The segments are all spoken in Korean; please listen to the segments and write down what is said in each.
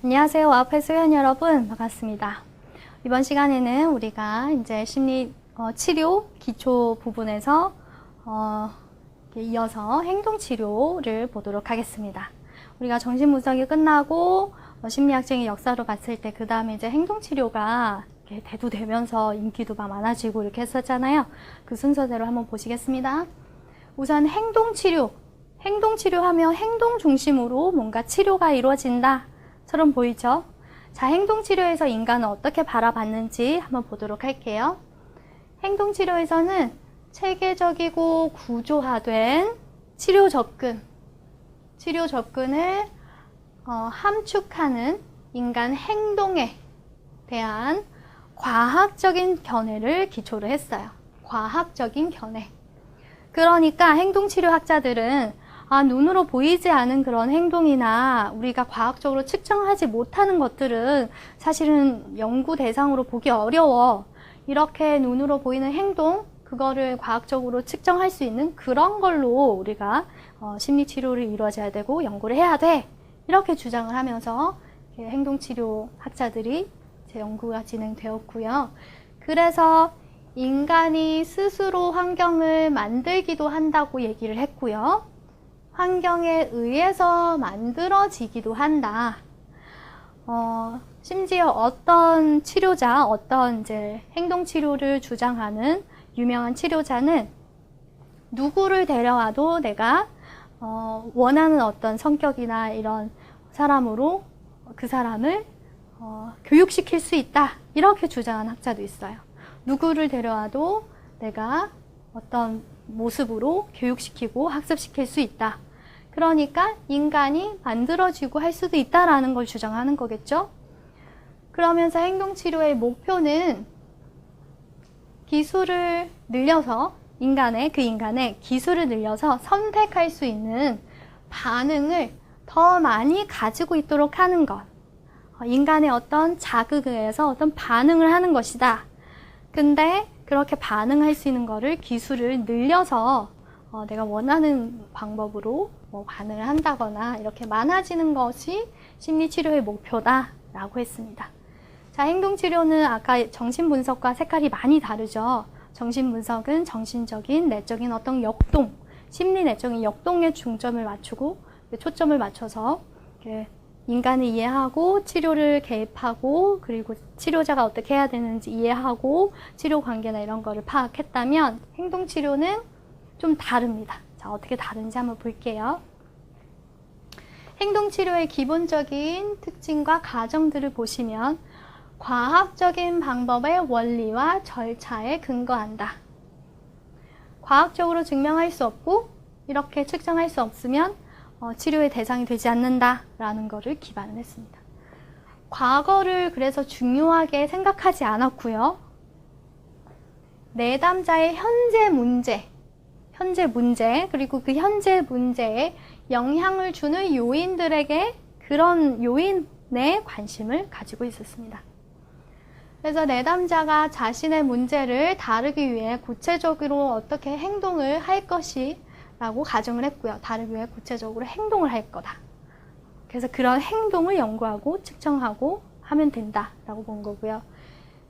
안녕하세요. 와우패 수연 여러분, 반갑습니다. 이번 시간에는 우리가 이제 심리 치료 기초 부분에서 이어서 행동 치료를 보도록 하겠습니다. 우리가 정신 분석이 끝나고 심리학적인 역사로 봤을 때 그 다음에 이제 행동 치료가 대두되면서 인기도 막 많아지고 이렇게 했었잖아요. 그 순서대로 한번 보시겠습니다. 우선 행동 치료. 행동 치료하면 행동 중심으로 뭔가 치료가 이루어진다 처럼 보이죠? 자, 행동치료에서 인간은 어떻게 바라봤는지 한번 보도록 할게요. 행동치료에서는 체계적이고 구조화된 치료 접근을 함축하는 인간 행동에 대한 과학적인 견해를 기초로 했어요. 과학적인 견해. 그러니까 행동치료학자들은 눈으로 보이지 않은 그런 행동이나 우리가 과학적으로 측정하지 못하는 것들은 사실은 연구 대상으로 보기 어려워. 이렇게 눈으로 보이는 행동, 그거를 과학적으로 측정할 수 있는 그런 걸로 우리가 심리치료를 이루어져야 되고 연구를 해야 돼. 이렇게 주장을 하면서 행동치료 학자들이 연구가 진행되었고요. 그래서 인간이 스스로 환경을 만들기도 한다고 얘기를 했고요. 환경에 의해서 만들어지기도 한다. 심지어 어떤 치료자, 어떤 이제 행동치료를 주장하는 유명한 치료자는 누구를 데려와도 내가 원하는 어떤 성격이나 이런 사람으로 그 사람을 교육시킬 수 있다. 이렇게 주장하는 학자도 있어요. 누구를 데려와도 내가 어떤 모습으로 교육시키고 학습시킬 수 있다. 그러니까 인간이 만들어지고 할 수도 있다라는 걸 주장하는 거겠죠. 그러면서 행동치료의 목표는 기술을 늘려서 인간의 기술을 늘려서 선택할 수 있는 반응을 더 많이 가지고 있도록 하는 것. 인간의 어떤 자극에 의해서 어떤 반응을 하는 것이다. 근데 그렇게 반응할 수 있는 거를 기술을 늘려서 내가 원하는 방법으로 반응을 한다거나 이렇게 많아지는 것이 심리치료의 목표다라고 했습니다. 자, 행동치료는 아까 정신분석과 색깔이 많이 다르죠. 정신분석은 정신적인, 내적인 어떤 역동, 심리 내적인 역동에 중점을 맞추고 초점을 맞춰서 인간을 이해하고 치료를 개입하고 그리고 치료자가 어떻게 해야 되는지 이해하고 치료 관계나 이런 거를 파악했다면 행동치료는 좀 다릅니다. 자, 어떻게 다른지 한번 볼게요. 행동치료의 기본적인 특징과 과정들을 보시면 과학적인 방법의 원리와 절차에 근거한다. 과학적으로 증명할 수 없고 이렇게 측정할 수 없으면 치료의 대상이 되지 않는다라는 것을 기반을 했습니다. 과거를 그래서 중요하게 생각하지 않았고요. 내담자의 현재 문제 그리고 그 현재 문제에 영향을 주는 요인들에게 그런 요인에 관심을 가지고 있었습니다. 그래서 내담자가 자신의 문제를 다루기 위해 구체적으로 어떻게 행동을 할 것이라고 가정을 했고요. 다루기 위해 구체적으로 행동을 할 거다. 그래서 그런 행동을 연구하고 측정하고 하면 된다라고 본 거고요.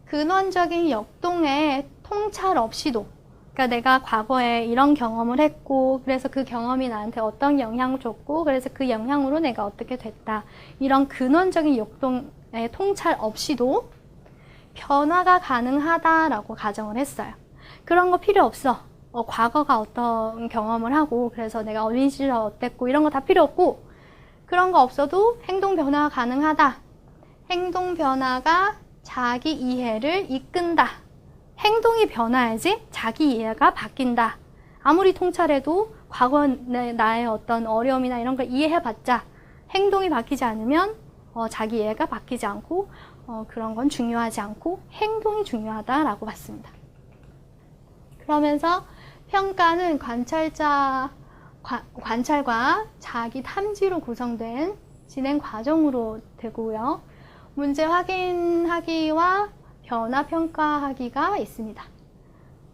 근원적인 역동에 통찰 없이도 그러니까 내가 과거에 이런 경험을 했고 그래서 그 경험이 나한테 어떤 영향을 줬고 그래서 그 영향으로 내가 어떻게 됐다. 이런 근원적인 역동의 통찰 없이도 변화가 가능하다라고 가정을 했어요. 그런 거 필요 없어. 과거가 어떤 경험을 하고 그래서 내가 어린 시절 어땠고 이런 거 다 필요 없고 그런 거 없어도 행동 변화가 가능하다. 행동 변화가 자기 이해를 이끈다. 행동이 변화야지 자기 이해가 바뀐다. 아무리 통찰해도 과거의 나의 어떤 어려움이나 이런 걸 이해해봤자 행동이 바뀌지 않으면 자기 이해가 바뀌지 않고 그런 건 중요하지 않고 행동이 중요하다라고 봤습니다. 그러면서 평가는 관찰과 자기 탐지로 구성된 진행 과정으로 되고요. 문제 확인하기와 변화 평가하기가 있습니다.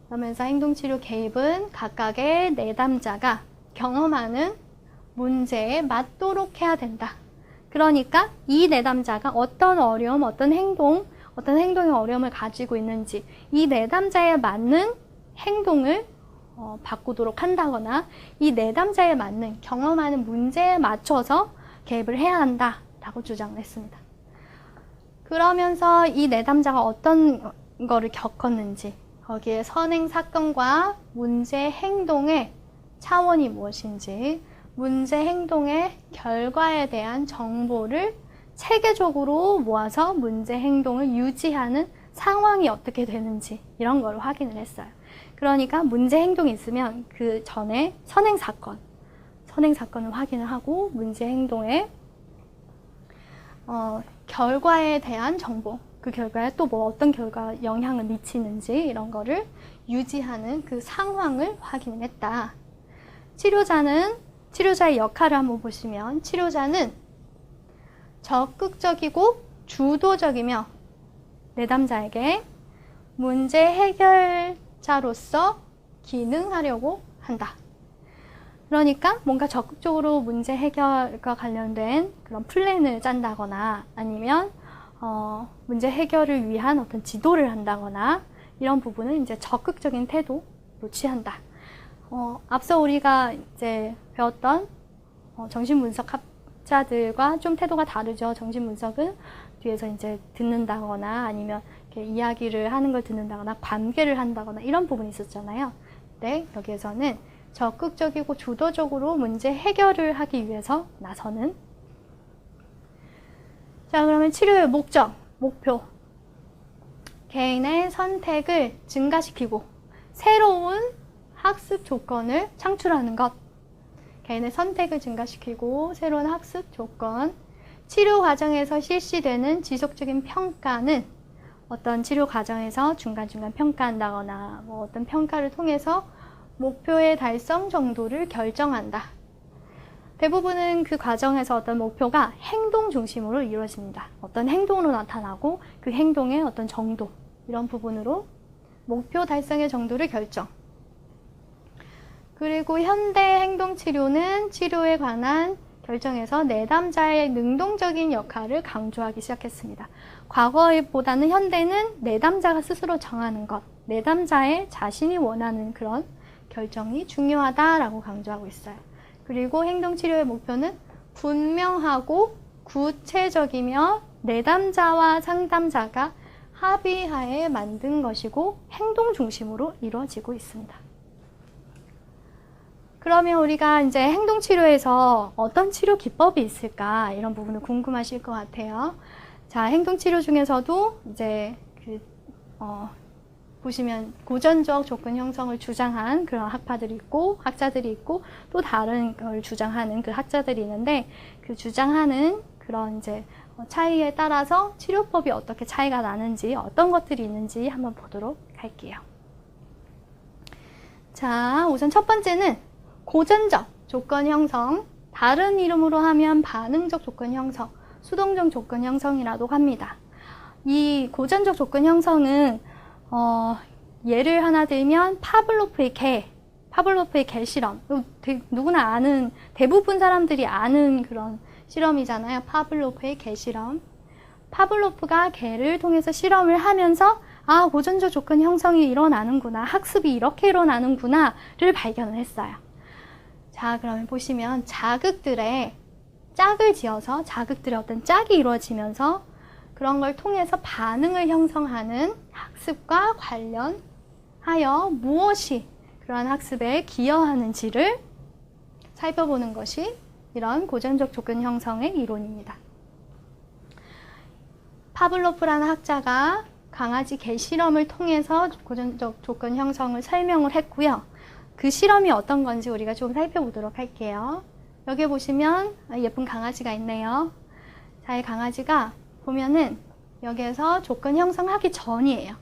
그러면서 행동치료 개입은 각각의 내담자가 경험하는 문제에 맞도록 해야 된다. 그러니까 이 내담자가 어떤 어려움, 어떤 행동의 어려움을 가지고 있는지 이 내담자에 맞는 행동을 바꾸도록 한다거나 이 내담자에 맞는 경험하는 문제에 맞춰서 개입을 해야 한다라고 주장을 했습니다. 그러면서 이 내담자가 어떤 거를 겪었는지 거기에 선행 사건과 문제 행동의 차원이 무엇인지 문제 행동의 결과에 대한 정보를 체계적으로 모아서 문제 행동을 유지하는 상황이 어떻게 되는지 이런 걸 확인을 했어요. 그러니까 문제 행동이 있으면 그 전에 선행 사건을 확인을 하고 문제 행동의 결과에 대한 정보, 그 결과에 또 뭐 어떤 결과 영향을 미치는지 이런 거를 유지하는 그 상황을 확인을 했다. 치료자의 역할을 한번 보시면 치료자는 적극적이고 주도적이며 내담자에게 문제 해결자로서 기능하려고 한다. 그러니까 뭔가 적극적으로 문제 해결과 관련된 그런 플랜을 짠다거나 아니면 문제 해결을 위한 어떤 지도를 한다거나 이런 부분은 이제 적극적인 태도로 취한다. 앞서 우리가 이제 배웠던 정신분석 학자들과 좀 태도가 다르죠. 정신분석은 뒤에서 이제 듣는다거나 아니면 이렇게 이야기를 하는 걸 듣는다거나 관계를 한다거나 이런 부분이 있었잖아요. 근데 여기에서는 적극적이고 주도적으로 문제 해결을 하기 위해서 나서는. 자, 그러면 치료의 목표. 개인의 선택을 증가시키고 새로운 학습 조건을 창출하는 것. 개인의 선택을 증가시키고 새로운 학습 조건. 치료 과정에서 실시되는 지속적인 평가는 어떤 치료 과정에서 중간중간 평가한다거나 뭐 어떤 평가를 통해서 목표의 달성 정도를 결정한다. 대부분은 그 과정에서 어떤 목표가 행동 중심으로 이루어집니다. 어떤 행동으로 나타나고 그 행동의 어떤 정도, 이런 부분으로 목표 달성의 정도를 결정. 그리고 현대 행동치료는 치료에 관한 결정에서 내담자의 능동적인 역할을 강조하기 시작했습니다. 과거보다는 현대는 내담자가 스스로 정하는 것, 내담자의 자신이 원하는 그런 결정이 중요하다라고 강조하고 있어요. 그리고 행동치료의 목표는 분명하고 구체적이며 내담자와 상담자가 합의하에 만든 것이고 행동 중심으로 이루어지고 있습니다. 그러면 우리가 이제 행동치료에서 어떤 치료 기법이 있을까 이런 부분을 궁금하실 것 같아요. 자, 행동치료 중에서도 이제 보시면 고전적 조건 형성을 주장한 그런 학파들이 있고 학자들이 있고 또 다른 걸 주장하는 그 학자들이 있는데 그 주장하는 그런 이제 차이에 따라서 치료법이 어떻게 차이가 나는지 어떤 것들이 있는지 한번 보도록 할게요. 자, 우선 첫 번째는 고전적 조건 형성, 다른 이름으로 하면 반응적 조건 형성, 수동적 조건 형성이라고 합니다. 이 고전적 조건 형성은 예를 하나 들면 파블로프의 개 실험. 누구나 아는, 대부분 사람들이 아는 그런 실험이잖아요. 파블로프의 개 실험. 파블로프가 개를 통해서 실험을 하면서 아, 고전적 조건 형성이 일어나는구나, 학습이 이렇게 일어나는구나를 발견을 했어요. 자, 그러면 보시면 자극들에 짝을 지어서 자극들의 어떤 짝이 이루어지면서 그런 걸 통해서 반응을 형성하는 학습과 관련하여 무엇이 그러한 학습에 기여하는지를 살펴보는 것이 이런 고전적 조건 형성의 이론입니다. 파블로프라는 학자가 강아지 개 실험을 통해서 고전적 조건 형성을 설명을 했고요. 그 실험이 어떤 건지 우리가 좀 살펴보도록 할게요. 여기 보시면 예쁜 강아지가 있네요. 자, 이 강아지가 보면은 여기에서 조건 형성하기 전이에요.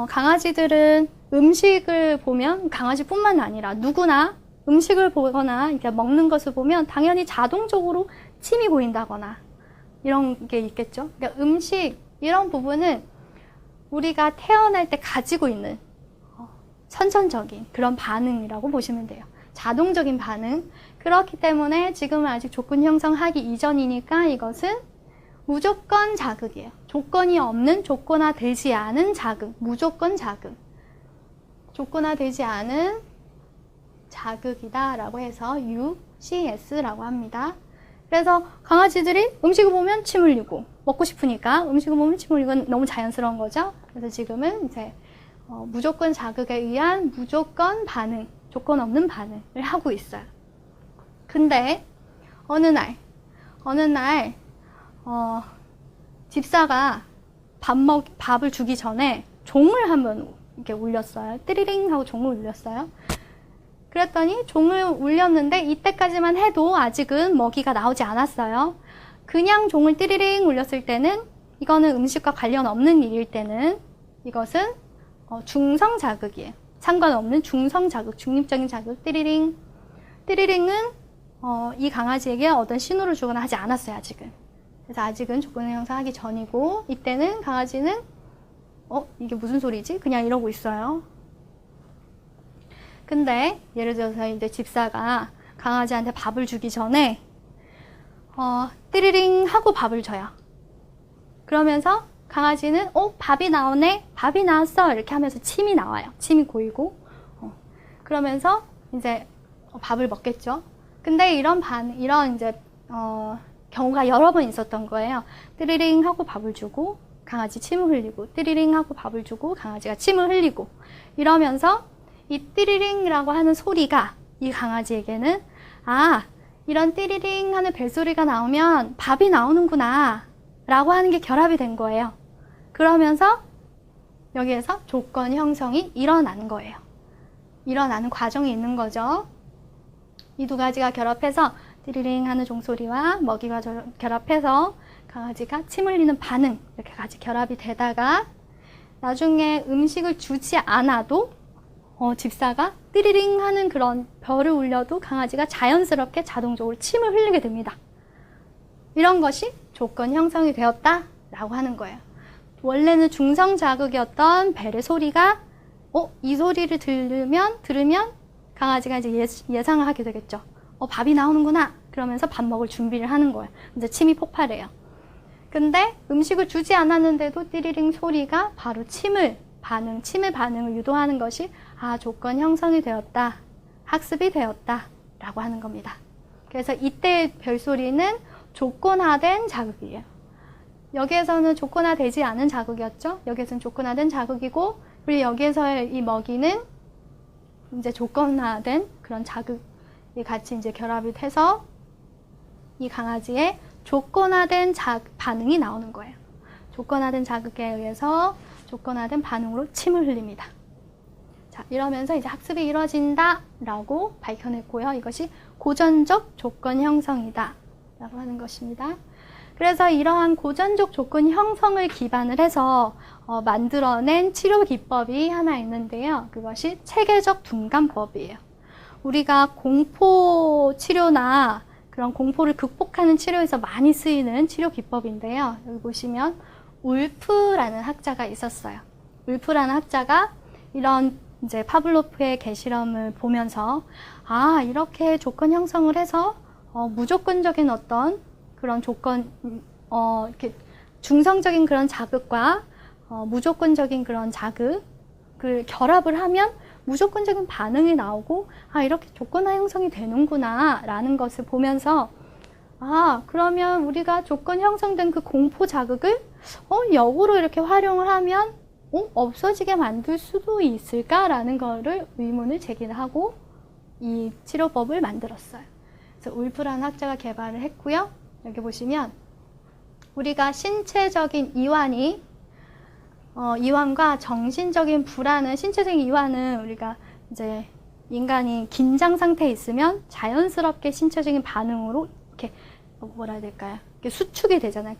강아지들은 음식을 보면 강아지뿐만 아니라 누구나 음식을 보거나 이렇게 먹는 것을 보면 당연히 자동적으로 침이 고인다거나 이런 게 있겠죠. 그러니까 음식 이런 부분은 우리가 태어날 때 가지고 있는 선천적인 그런 반응이라고 보시면 돼요. 자동적인 반응. 그렇기 때문에 지금은 아직 조건 형성하기 이전이니까 이것은 무조건 자극이에요. 조건이 없는, 조건화되지 않은 자극, 무조건 자극. 조건화되지 않은 자극이다 라고 해서 UCS라고 합니다. 그래서 강아지들이 음식을 보면 침 흘리고, 먹고 싶으니까 음식을 보면 침 흘리고 너무 자연스러운 거죠. 그래서 지금은 이제 무조건 자극에 의한 무조건 반응, 조건 없는 반응을 하고 있어요. 근데 어느 날 집사가 밥을 주기 전에 종을 한번 이렇게 울렸어요. 띠리링 하고 종을 울렸어요. 그랬더니 종을 울렸는데 이때까지만 해도 아직은 먹이가 나오지 않았어요. 그냥 종을 띠리링 울렸을 때는 이거는 음식과 관련 없는 일일 때는 이것은 중성 자극이에요. 상관없는 중성 자극, 중립적인 자극, 띠리링. 띠리링은 이 강아지에게 어떤 신호를 주거나 하지 않았어요, 아직은. 그래서 아직은 조건을 형성하기 전이고, 이때는 강아지는 이게 무슨 소리지? 그냥 이러고 있어요. 근데 예를 들어서 이제 집사가 강아지한테 밥을 주기 전에 띠리링 하고 밥을 줘요. 그러면서 강아지는 밥이 나오네, 밥이 나왔어 이렇게 하면서 침이 나와요. 침이 고이고 그러면서 이제 밥을 먹겠죠. 근데 이런 이제 경우가 여러 번 있었던 거예요. 띠리링 하고 밥을 주고 강아지 침을 흘리고, 띠리링 하고 밥을 주고 강아지가 침을 흘리고, 이러면서 이 띠리링이라고 하는 소리가 이 강아지에게는 이런 띠리링 하는 벨소리가 나오면 밥이 나오는구나 라고 하는 게 결합이 된 거예요. 그러면서 여기에서 조건 형성이 일어난 거예요. 일어나는 과정이 있는 거죠. 이 두 가지가 결합해서 띠리링 하는 종소리와 먹이가 결합해서 강아지가 침 흘리는 반응, 이렇게 같이 결합이 되다가 나중에 음식을 주지 않아도 집사가 띠리링 하는 그런 별을 울려도 강아지가 자연스럽게 자동적으로 침을 흘리게 됩니다. 이런 것이 조건 형성이 되었다라고 하는 거예요. 원래는 중성 자극이었던 벨의 소리가 이 소리를 들으면 강아지가 이제 예상을 하게 되겠죠. 밥이 나오는구나. 그러면서 밥 먹을 준비를 하는 거예요. 이제 침이 폭발해요. 근데 음식을 주지 않았는데도 띠리링 소리가 바로 침의 반응을 유도하는 것이 조건 형성이 되었다, 학습이 되었다 라고 하는 겁니다. 그래서 이때 별소리는 조건화된 자극이에요. 여기에서는 조건화되지 않은 자극이었죠. 여기에서는 조건화된 자극이고, 그리고 여기에서의 이 먹이는 이제 조건화된 그런 자극이 같이 이제 결합이 돼서 이 강아지의 조건화된 반응이 나오는 거예요. 조건화된 자극에 의해서 조건화된 반응으로 침을 흘립니다. 자, 이러면서 이제 학습이 이루어진다 라고 밝혀냈고요. 이것이 고전적 조건 형성이다 라고 하는 것입니다. 그래서 이러한 고전적 조건 형성을 기반을 해서 만들어낸 치료 기법이 하나 있는데요. 그것이 체계적 둔감법이에요. 우리가 공포 치료나 그런 공포를 극복하는 치료에서 많이 쓰이는 치료 기법인데요. 여기 보시면 울프라는 학자가 있었어요. 울프라는 학자가 이런 이제 파블로프의 개실험을 보면서 이렇게 조건 형성을 해서 무조건적인 어떤 그런 조건 이렇게 중성적인 그런 자극과 무조건적인 그런 자극을 결합을 하면 무조건적인 반응이 나오고 이렇게 조건화 형성이 되는구나 라는 것을 보면서 그러면 우리가 조건 형성된 그 공포 자극을 역으로 이렇게 활용을 하면 없어지게 만들 수도 있을까라는 거를 의문을 제기하고 이 치료법을 만들었어요. 그래서 울프라는 학자가 개발을 했고요. 여기 보시면 우리가 신체적인 이완과 정신적인 불안은, 신체적인 이완은 우리가 이제 인간이 긴장 상태에 있으면 자연스럽게 신체적인 반응으로 이렇게 뭐라 해야 될까요? 이렇게 수축이 되잖아요.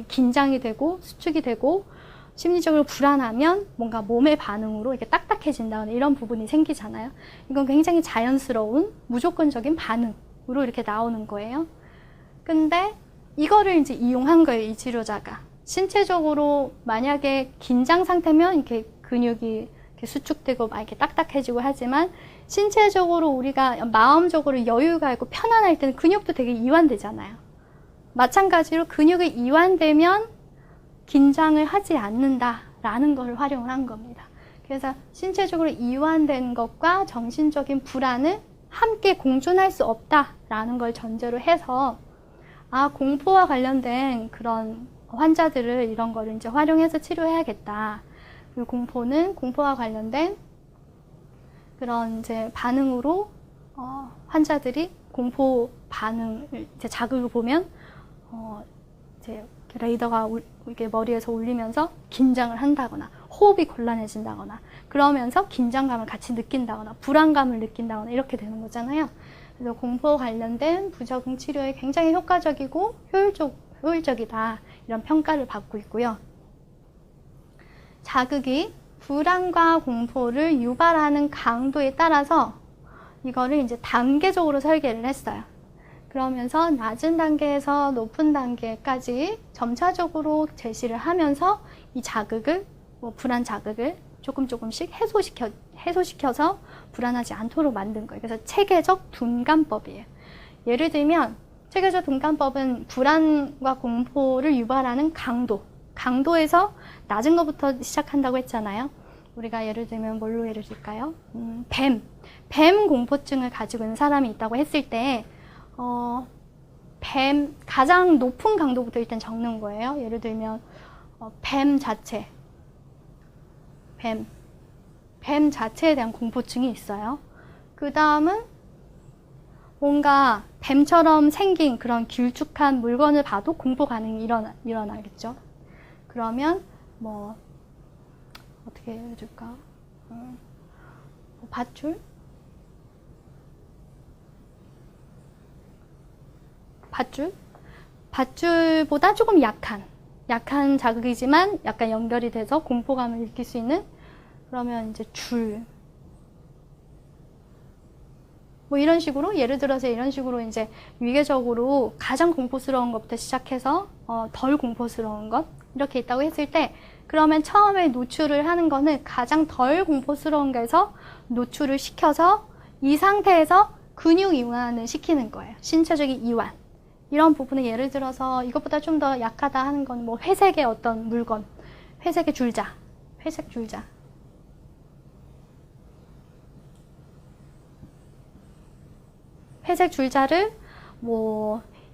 긴장이 되고 수축이 되고 심리적으로 불안하면 뭔가 몸의 반응으로 이렇게 딱딱해진다거나 이런 부분이 생기잖아요. 이건 굉장히 자연스러운 무조건적인 반응으로 이렇게 나오는 거예요. 근데 이거를 이제 이용한 거예요, 이 치료자가. 신체적으로 만약에 긴장 상태면 이렇게 근육이 이렇게 수축되고 막 이렇게 딱딱해지고 하지만 신체적으로 우리가 마음적으로 여유가 있고 편안할 때는 근육도 되게 이완되잖아요. 마찬가지로 근육이 이완되면 긴장을 하지 않는다라는 걸 활용을 한 겁니다. 그래서 신체적으로 이완된 것과 정신적인 불안을 함께 공존할 수 없다라는 걸 전제로 해서 공포와 관련된 그런 환자들을 이런 거를 이제 활용해서 치료해야겠다. 그리고 공포와 관련된 그런 이제 반응으로 환자들이 공포 반응을 이제 자극을 보면 이제 레이더가 이렇게 머리에서 울리면서 긴장을 한다거나 호흡이 곤란해진다거나 그러면서 긴장감을 같이 느낀다거나 불안감을 느낀다거나 이렇게 되는 거잖아요. 그래서 공포 관련된 부적응 치료에 굉장히 효과적이고 효율적이다 이런 평가를 받고 있고요. 자극이 불안과 공포를 유발하는 강도에 따라서 이거를 이제 단계적으로 설계를 했어요. 그러면서 낮은 단계에서 높은 단계까지 점차적으로 제시를 하면서 이 자극을, 불안 자극을 조금씩 해소시켜서 불안하지 않도록 만든 거예요. 그래서 체계적 둔감법이에요. 예를 들면 체계적 둔감법은 불안과 공포를 유발하는 강도에서 낮은 것부터 시작한다고 했잖아요. 우리가 예를 들면 뭘로 예를 들까요? 뱀 공포증을 가지고 있는 사람이 있다고 했을 때 가장 높은 강도부터 일단 적는 거예요. 예를 들면 뱀 자체에 대한 공포증이 있어요. 그 다음은 뭔가 뱀처럼 생긴 그런 길쭉한 물건을 봐도 공포 반응이 일어나겠죠. 그러면 어떻게 해줄까? 밧줄보다 조금 약한 자극이지만 약간 연결이 돼서 공포감을 느낄 수 있는 그러면 이제 이런 식으로 예를 들어서 이런 식으로 이제 위계적으로 가장 공포스러운 것부터 시작해서 덜 공포스러운 것 이렇게 있다고 했을 때 그러면 처음에 노출을 하는 거는 가장 덜 공포스러운 거에서 노출을 시켜서 이 상태에서 근육 이완을 시키는 거예요. 신체적인 이완. 이런 부분을 예를 들어서 이것보다 좀 더 약하다 하는 건 회색의 어떤 물건, 회색 줄자. 회색 줄자를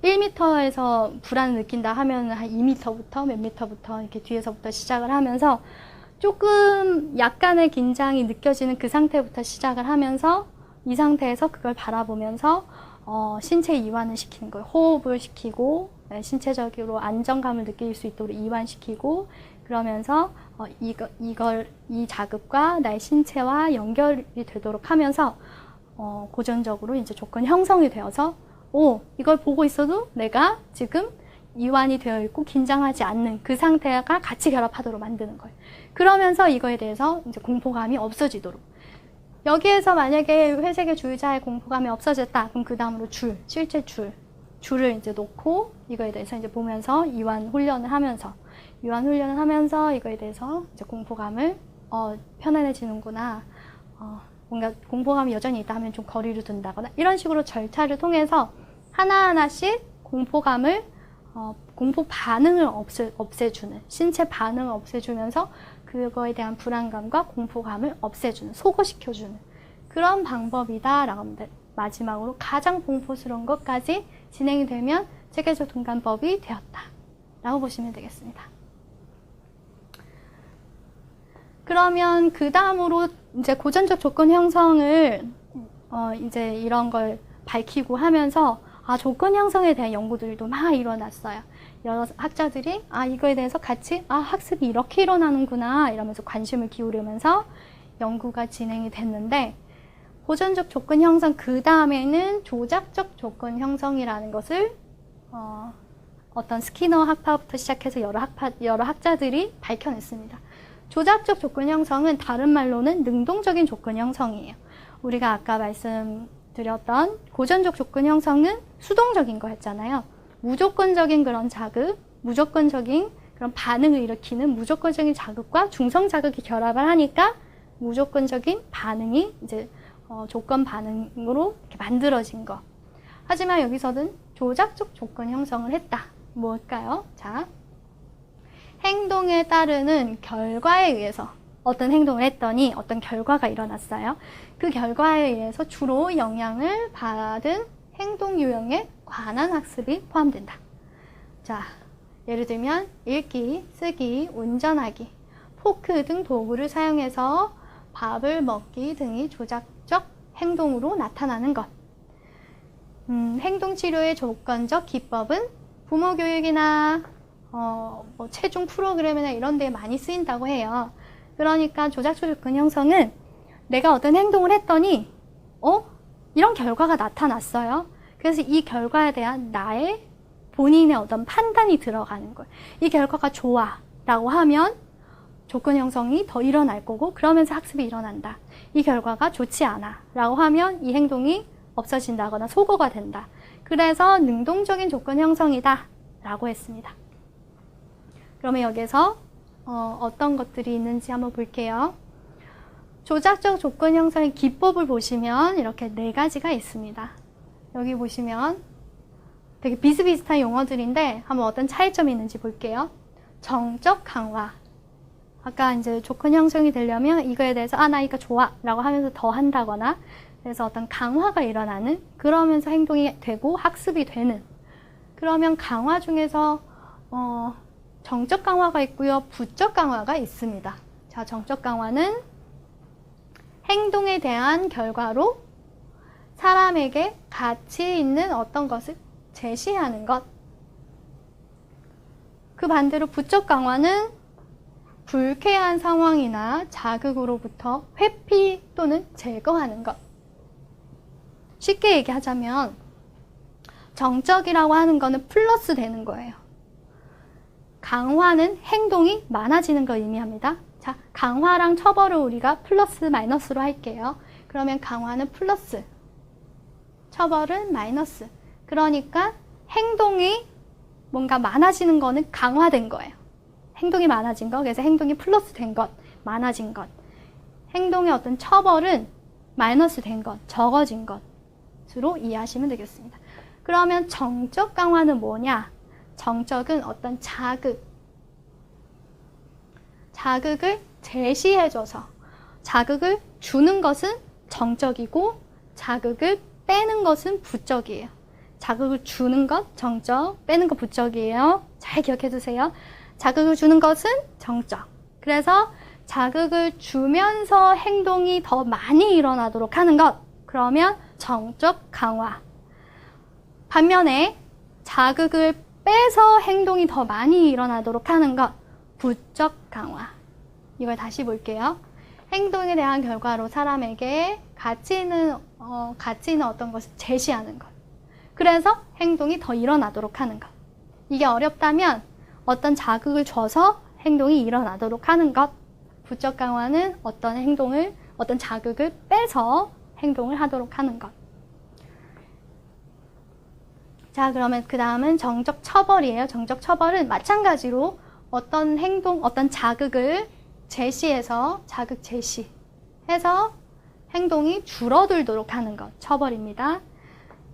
1m에서 불안을 느낀다 하면 한 2m부터 몇 미터부터 이렇게 뒤에서부터 시작을 하면서 조금 약간의 긴장이 느껴지는 그 상태부터 시작을 하면서 이 상태에서 그걸 바라보면서 신체 이완을 시키는 거예요. 호흡을 시키고 신체적으로 안정감을 느낄 수 있도록 이완시키고 그러면서 이 자극과 나의 신체와 연결이 되도록 하면서 고전적으로 이제 조건 형성이 되어서 이걸 보고 있어도 내가 지금 이완이 되어 있고 긴장하지 않는 그 상태가 같이 결합하도록 만드는 거예요. 그러면서 이거에 대해서 이제 공포감이 없어지도록. 여기에서 만약에 회색의 줄자의 공포감이 없어졌다. 그럼 그 다음으로 실제 줄을 이제 놓고 이거에 대해서 이제 보면서 이완 훈련을 하면서 이거에 대해서 이제 공포감을 편안해지는구나. 뭔가 공포감이 여전히 있다 하면 좀 거리를 둔다거나 이런 식으로 절차를 통해서 하나하나씩 공포 반응을 없애주는 신체 반응을 없애주면서 그거에 대한 불안감과 공포감을 없애주는 소거시켜주는 그런 방법이다 라고 합니다. 마지막으로 가장 공포스러운 것까지 진행이 되면 체계적 둔감법이 되었다 라고 보시면 되겠습니다. 그러면 그 다음으로 이제 고전적 조건 형성을 이제 이런 걸 밝히고 하면서 조건 형성에 대한 연구들도 막 일어났어요. 여러 학자들이 이거에 대해서 같이 학습이 이렇게 일어나는구나 이러면서 관심을 기울이면서 연구가 진행이 됐는데 고전적 조건 형성 그 다음에는 조작적 조건 형성이라는 것을 어떤 스키너 학파부터 시작해서 여러 학자들이 밝혀냈습니다. 조작적 조건 형성은 다른 말로는 능동적인 조건 형성이에요. 우리가 아까 말씀드렸던 고전적 조건 형성은 수동적인 거였잖아요. 무조건적인 그런 자극, 무조건적인 그런 반응을 일으키는 무조건적인 자극과 중성 자극이 결합을 하니까 무조건적인 반응이 이제 조건 반응으로 이렇게 만들어진 거. 하지만 여기서는 조작적 조건 형성을 했다. 뭘까요? 자, 행동에 따르는 결과에 의해서 어떤 행동을 했더니 어떤 결과가 일어났어요. 그 결과에 의해서 주로 영향을 받은 행동 유형에 관한 학습이 포함된다. 자, 예를 들면 읽기, 쓰기, 운전하기, 포크 등 도구를 사용해서 밥을 먹기 등이 조작적 행동으로 나타나는 것. 행동치료의 조건적 기법은 부모 교육이나 뭐 체중 프로그램이나 이런 데에 많이 쓰인다고 해요. 그러니까 조작적 조건 형성은 내가 어떤 행동을 했더니 이런 결과가 나타났어요. 그래서 이 결과에 대한 나의 본인의 어떤 판단이 들어가는 거예요. 이 결과가 좋아 라고 하면 조건 형성이 더 일어날 거고 그러면서 학습이 일어난다. 이 결과가 좋지 않아 라고 하면 이 행동이 없어진다거나 소거가 된다. 그래서 능동적인 조건 형성이다 라고 했습니다. 그러면 여기서 어떤 것들이 있는지 한번 볼게요. 조작적 조건 형성의 기법을 보시면 이렇게 4가지가 있습니다. 여기 보시면 되게 비슷비슷한 용어들인데 한번 어떤 차이점이 있는지 볼게요. 정적 강화. 아까 이제 조건 형성이 되려면 이거에 대해서 나 이거 좋아 라고 하면서 더 한다거나 그래서 어떤 강화가 일어나는 그러면서 행동이 되고 학습이 되는 그러면 강화 중에서 정적 강화가 있고요. 부적 강화가 있습니다. 자, 정적 강화는 행동에 대한 결과로 사람에게 가치 있는 어떤 것을 제시하는 것. 그 반대로 부적 강화는 불쾌한 상황이나 자극으로부터 회피 또는 제거하는 것. 쉽게 얘기하자면 정적이라고 하는 거는 플러스 되는 거예요. 강화는 행동이 많아지는 걸 의미합니다. 자, 강화랑 처벌을 우리가 플러스 마이너스로 할게요. 그러면 강화는 플러스, 처벌은 마이너스. 그러니까 행동이 뭔가 많아지는 거는 강화된 거예요. 행동이 많아진 것, 그래서 행동이 플러스 된 것, 많아진 것. 행동의 어떤 처벌은 마이너스 된 것, 적어진 것으로 이해하시면 되겠습니다. 그러면 정적 강화는 뭐냐? 정적은 어떤 자극을 제시해줘서 자극을 주는 것은 정적이고 자극을 빼는 것은 부적이에요. 자극을 주는 것 정적, 빼는 것 부적이에요. 잘 기억해 두세요. 자극을 주는 것은 정적. 그래서 자극을 주면서 행동이 더 많이 일어나도록 하는 것. 그러면 정적 강화. 반면에 자극을 빼서 행동이 더 많이 일어나도록 하는 것. 부적 강화. 이걸 다시 볼게요. 행동에 대한 결과로 사람에게 가치 있는 어떤 것을 제시하는 것. 그래서 행동이 더 일어나도록 하는 것. 이게 어렵다면 어떤 자극을 줘서 행동이 일어나도록 하는 것. 부적 강화는 어떤 자극을 빼서 행동을 하도록 하는 것. 자, 그러면 그 다음은 정적 처벌이에요. 정적 처벌은 마찬가지로 어떤 자극을 제시해서, 자극 제시해서 행동이 줄어들도록 하는 것. 처벌입니다.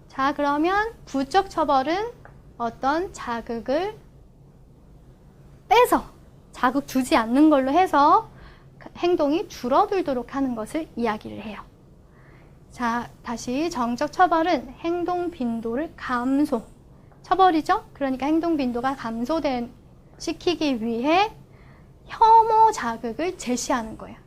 자, 그러면 부적 처벌은 어떤 자극을 빼서, 자극 주지 않는 걸로 해서 행동이 줄어들도록 하는 것을 이야기를 해요. 자, 다시 정적 처벌은 행동 빈도를 감소. 처벌이죠? 그러니까 행동 빈도가 시키기 위해 혐오 자극을 제시하는 거예요.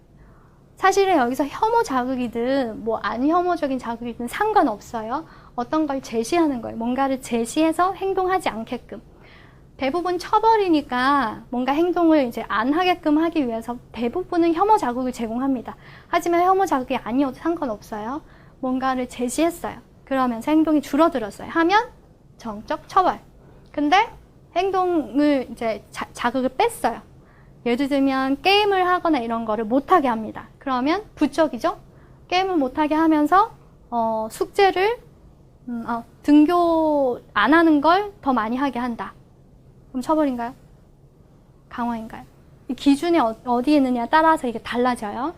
사실은 여기서 혐오 자극이든 뭐 안혐오적인 자극이든 상관없어요. 어떤 걸 제시하는 거예요. 뭔가를 제시해서 행동하지 않게끔. 대부분 처벌이니까 뭔가 행동을 이제 안 하게끔 하기 위해서 대부분은 혐오 자극을 제공합니다. 하지만 혐오 자극이 아니어도 상관없어요. 뭔가를 제시했어요. 그러면서 행동이 줄어들었어요. 하면 정적 처벌. 근데 행동을 이제 자극을 뺐어요. 예를 들면 게임을 하거나 이런 거를 못하게 합니다. 그러면 부적이죠? 게임을 못하게 하면서 숙제를 등교 안 하는 걸 더 많이 하게 한다. 그럼 처벌인가요? 강화인가요? 이 기준이 어디에 있느냐에 따라서 이게 달라져요.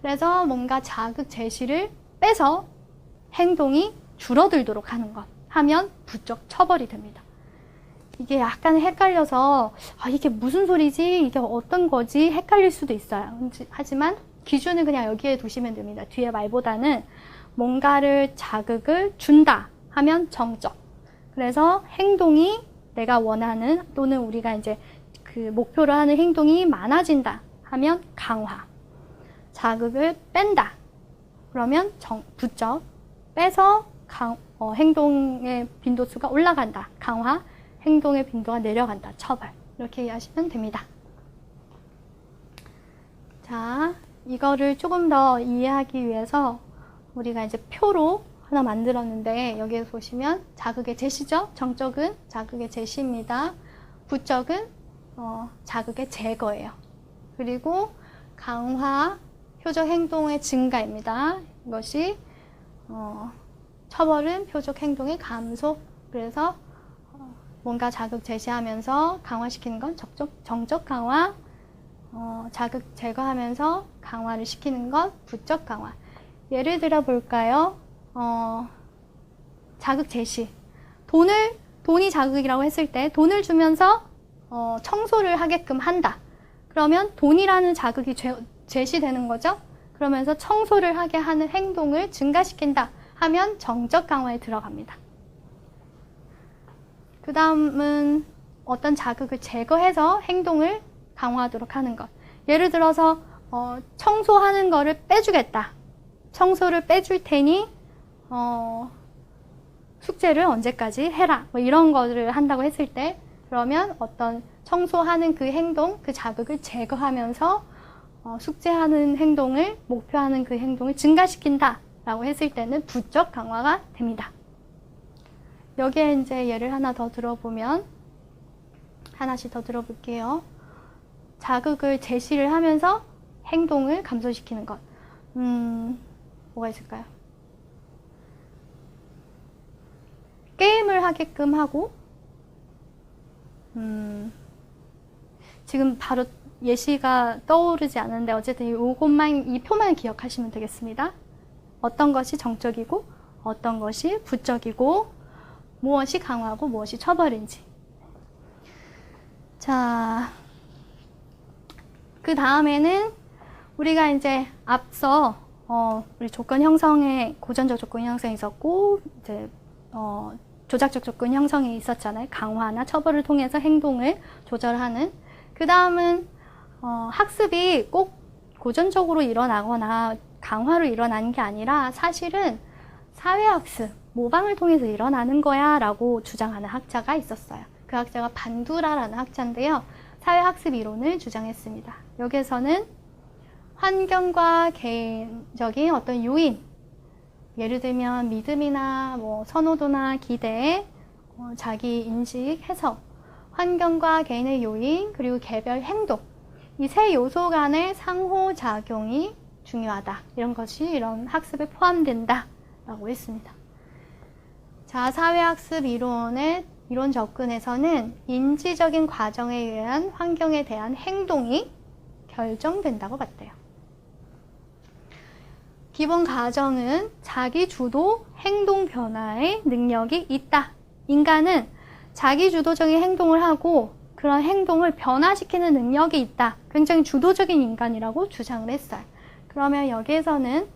그래서 뭔가 자극 제시를 빼서 행동이 줄어들도록 하는 것 하면 부쩍 처벌이 됩니다. 이게 약간 헷갈려서 이게 무슨 소리지? 이게 어떤 거지? 헷갈릴 수도 있어요. 하지만 기준은 그냥 여기에 두시면 됩니다. 뒤에 말보다는 뭔가를 자극을 준다 하면 정적. 그래서 행동이 내가 원하는 또는 우리가 이제 그 목표로 하는 행동이 많아진다 하면 강화. 자극을 뺀다. 그러면 부쩍. 빼서 행동의 빈도수가 올라간다. 강화. 행동의 빈도가 내려간다. 처벌. 이렇게 이해하시면 됩니다. 자, 이거를 조금 더 이해하기 위해서 우리가 이제 표로 하나 만들었는데 여기에 보시면 자극의 제시죠. 정적은 자극의 제시입니다. 부적은 자극의 제거예요. 그리고 강화, 표적 행동의 증가입니다. 이것이 처벌은 표적 행동의 감소. 그래서 뭔가 자극 제시하면서 강화시키는 건 정적 강화, 자극 제거하면서 강화를 시키는 것 부적 강화. 예를 들어 볼까요? 자극 제시. 돈이 자극이라고 했을 때 돈을 주면서 청소를 하게끔 한다. 그러면 돈이라는 자극이 제시되는 거죠. 그러면서 청소를 하게 하는 행동을 증가시킨다 하면 정적 강화에 들어갑니다. 그 다음은 어떤 자극을 제거해서 행동을 강화하도록 하는 것. 예를 들어서 청소하는 거를 빼주겠다. 청소를 빼줄 테니 숙제를 언제까지 해라. 뭐 이런 거를 한다고 했을 때 그러면 어떤 청소하는 그 행동, 그 자극을 제거하면서 숙제하는 행동을 목표하는 그 행동을 증가시킨다 라고 했을 때는 부적 강화가 됩니다. 여기에 이제 예를 하나 더 들어보면 하나씩 더 들어볼게요. 자극을 제시를 하면서 행동을 감소시키는 것. 뭐가 있을까요? 게임을 하게끔 하고 지금 바로 예시가 떠오르지 않는데 어쨌든 이 표만 기억하시면 되겠습니다. 어떤 것이 정적이고 어떤 것이 부적이고 무엇이 강화하고 무엇이 처벌인지. 자, 그 다음에는 우리가 이제 앞서 우리 조건 형성에 고전적 조건 형성이 있었고 이제 조작적 조건 형성이 있었잖아요. 강화나 처벌을 통해서 행동을 조절하는. 그 다음은 학습이 꼭 고전적으로 일어나거나 강화로 일어나는 게 아니라 사실은 사회학습, 모방을 통해서 일어나는 거야 라고 주장하는 학자가 있었어요. 그 학자가 반두라라는 학자인데요. 사회학습 이론을 주장했습니다. 여기에서는 환경과 개인적인 어떤 요인, 예를 들면 믿음이나 뭐 선호도나 기대, 자기 인식, 해석, 환경과 개인의 요인, 그리고 개별 행동, 이 세 요소 간의 상호작용이 중요하다. 이런 것이 이런 학습에 포함된다 라고 했습니다. 자, 사회학습 이론의 이론 접근에서는 인지적인 과정에 의한 환경에 대한 행동이 결정된다고 봤대요. 기본 가정은 자기 주도 행동 변화의 능력이 있다. 인간은 자기 주도적인 행동을 하고 그런 행동을 변화시키는 능력이 있다. 굉장히 주도적인 인간이라고 주장을 했어요. 그러면 여기에서는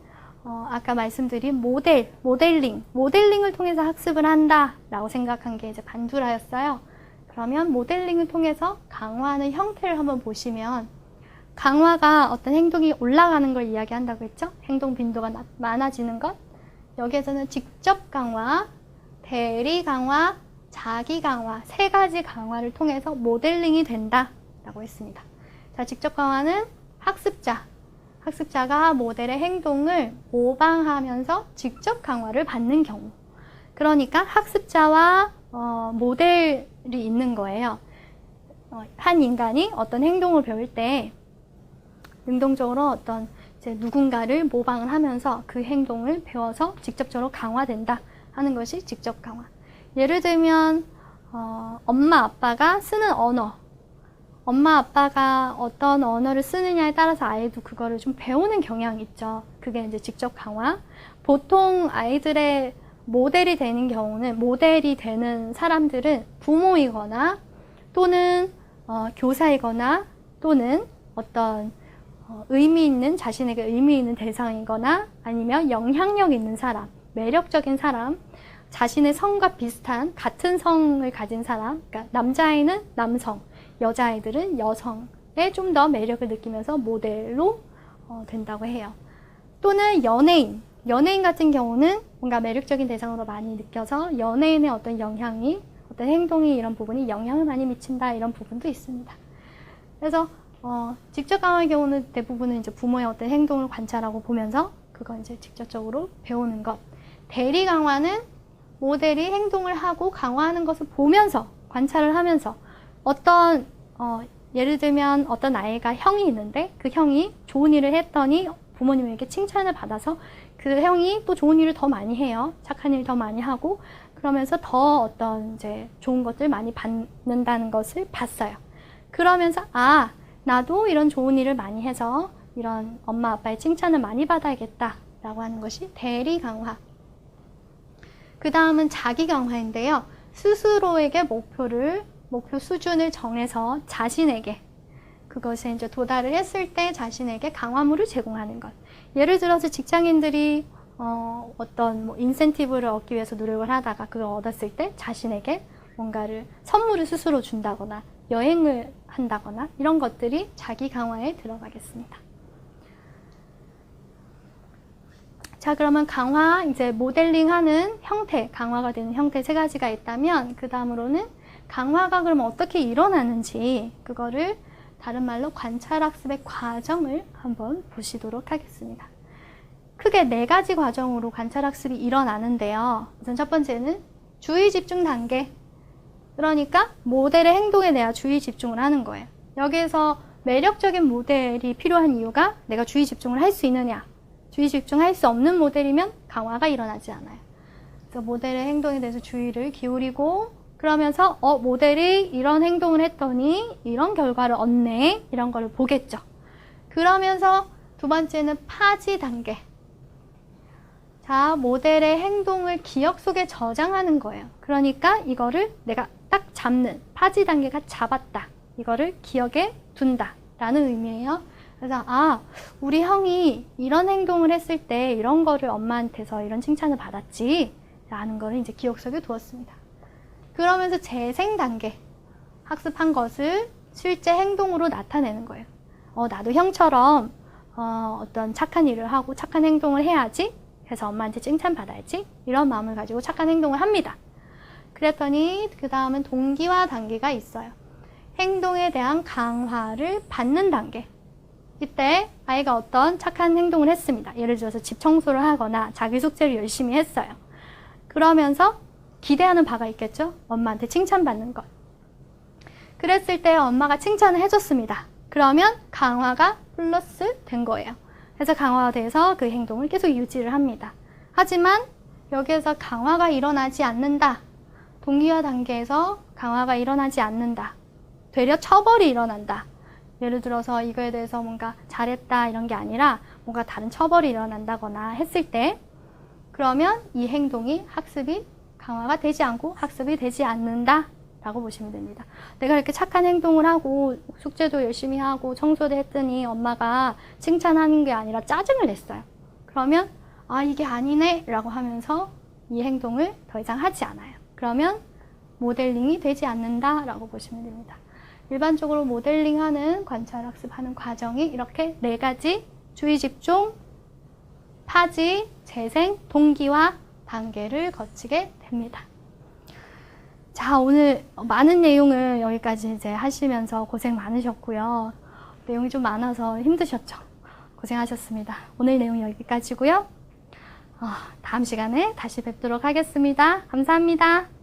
아까 말씀드린 모델링을 통해서 학습을 한다라고 생각한 게 이제 반두라였어요. 그러면 모델링을 통해서 강화하는 형태를 한번 보시면 강화가 어떤 행동이 올라가는 걸 이야기한다고 했죠? 행동 빈도가 많아지는 것. 여기에서는 직접 강화, 대리 강화, 자기 강화, 세 가지 강화를 통해서 모델링이 된다라고 했습니다. 자, 직접 강화는 학습자가 모델의 행동을 모방하면서 직접 강화를 받는 경우. 그러니까 학습자와 모델이 있는 거예요. 한 인간이 어떤 행동을 배울 때 능동적으로 어떤 이제 누군가를 모방을 하면서 그 행동을 배워서 직접적으로 강화된다 하는 것이 직접 강화. 예를 들면 엄마 아빠가 쓰는 언어, 엄마 아빠가 어떤 언어를 쓰느냐에 따라서 아이도 그거를 좀 배우는 경향이 있죠. 그게 이제 직접 강화. 보통 아이들의 모델이 되는 경우는, 모델이 되는 사람들은 부모이거나 또는 교사이거나 또는 어떤 의미 있는, 자신에게 의미 있는 대상이거나 아니면 영향력 있는 사람, 매력적인 사람, 자신의 성과 비슷한 같은 성을 가진 사람, 그러니까 남자아이는 남성, 여자아이들은 여성에 좀 더 매력을 느끼면서 모델로 된다고 해요. 또는 연예인 같은 경우는 뭔가 매력적인 대상으로 많이 느껴서 연예인의 어떤 영향이, 어떤 행동이, 이런 부분이 영향을 많이 미친다, 이런 부분도 있습니다. 그래서 직접 강화의 경우는 대부분은 이제 부모의 어떤 행동을 관찰하고 보면서 그거 이제 직접적으로 배우는 것. 대리 강화는 모델이 행동을 하고 강화하는 것을 보면서, 관찰을 하면서 어떤 예를 들면 어떤 아이가 형이 있는데 그 형이 좋은 일을 했더니 부모님에게 칭찬을 받아서 그 형이 또 좋은 일을 더 많이 해요. 착한 일 더 많이 하고 그러면서 더 어떤 이제 좋은 것들 많이 받는다는 것을 봤어요. 그러면서 나도 이런 좋은 일을 많이 해서 이런 엄마 아빠의 칭찬을 많이 받아야겠다 라고 하는 것이 대리 강화. 그 다음은 자기 강화인데요. 스스로에게 목표 수준을 정해서 자신에게 그것에 이제 도달을 했을 때 자신에게 강화물을 제공하는 것. 예를 들어서 직장인들이 어떤 인센티브를 얻기 위해서 노력을 하다가 그걸 얻었을 때 자신에게 뭔가를 선물을 스스로 준다거나 여행을 한다거나 이런 것들이 자기 강화에 들어가겠습니다. 자, 그러면 강화, 이제 모델링하는 형태, 강화가 되는 형태 세 가지가 있다면 그 다음으로는 강화가 그러면 어떻게 일어나는지 그거를 다른 말로 관찰학습의 과정을 한번 보시도록 하겠습니다. 크게 4가지 과정으로 관찰학습이 일어나는데요. 우선 첫 번째는 주의 집중 단계. 그러니까 모델의 행동에 내가 주의 집중을 하는 거예요. 여기에서 매력적인 모델이 필요한 이유가 내가 주의 집중을 할 수 있느냐. 주의 집중할 수 없는 모델이면 강화가 일어나지 않아요. 그래서 모델의 행동에 대해서 주의를 기울이고 그러면서 모델이 이런 행동을 했더니 이런 결과를 얻네. 이런 거를 보겠죠. 그러면서 두 번째는 파지 단계. 자, 모델의 행동을 기억 속에 저장하는 거예요. 그러니까 이거를 내가 딱 잡는, 파지 단계가 잡았다. 이거를 기억에 둔다. 라는 의미예요. 그래서 우리 형이 이런 행동을 했을 때 이런 거를 엄마한테서 이런 칭찬을 받았지. 라는 거를 이제 기억 속에 두었습니다. 그러면서 재생 단계. 학습한 것을 실제 행동으로 나타내는 거예요. 나도 형처럼 어떤 착한 일을 하고 착한 행동을 해야지. 그래서 엄마한테 칭찬받아야지. 이런 마음을 가지고 착한 행동을 합니다. 그랬더니 그 다음은 동기화 단계가 있어요. 행동에 대한 강화를 받는 단계. 이때 아이가 어떤 착한 행동을 했습니다. 예를 들어서 집 청소를 하거나 자기 숙제를 열심히 했어요. 그러면서 기대하는 바가 있겠죠? 엄마한테 칭찬받는 것. 그랬을 때 엄마가 칭찬을 해줬습니다. 그러면 강화가 플러스 된 거예요. 그래서 강화가 돼서 그 행동을 계속 유지를 합니다. 하지만 여기에서 강화가 일어나지 않는다. 동기화 단계에서 강화가 일어나지 않는다. 되려 처벌이 일어난다. 예를 들어서 이거에 대해서 뭔가 잘했다 이런 게 아니라 뭔가 다른 처벌이 일어난다거나 했을 때 그러면 이 행동이 강화가 되지 않고 학습이 되지 않는다 라고 보시면 됩니다. 내가 이렇게 착한 행동을 하고 숙제도 열심히 하고 청소도 했더니 엄마가 칭찬하는 게 아니라 짜증을 냈어요. 그러면 이게 아니네 라고 하면서 이 행동을 더 이상 하지 않아요. 그러면 모델링이 되지 않는다 라고 보시면 됩니다. 일반적으로 모델링하는 관찰학습하는 과정이 이렇게 4가지 주의 집중, 파지, 재생, 동기화 단계를 거치게 됩니다. 자, 오늘 많은 내용을 여기까지 이제 하시면서 고생 많으셨고요. 내용이 좀 많아서 힘드셨죠? 고생하셨습니다. 오늘 내용 여기까지고요. 다음 시간에 다시 뵙도록 하겠습니다. 감사합니다.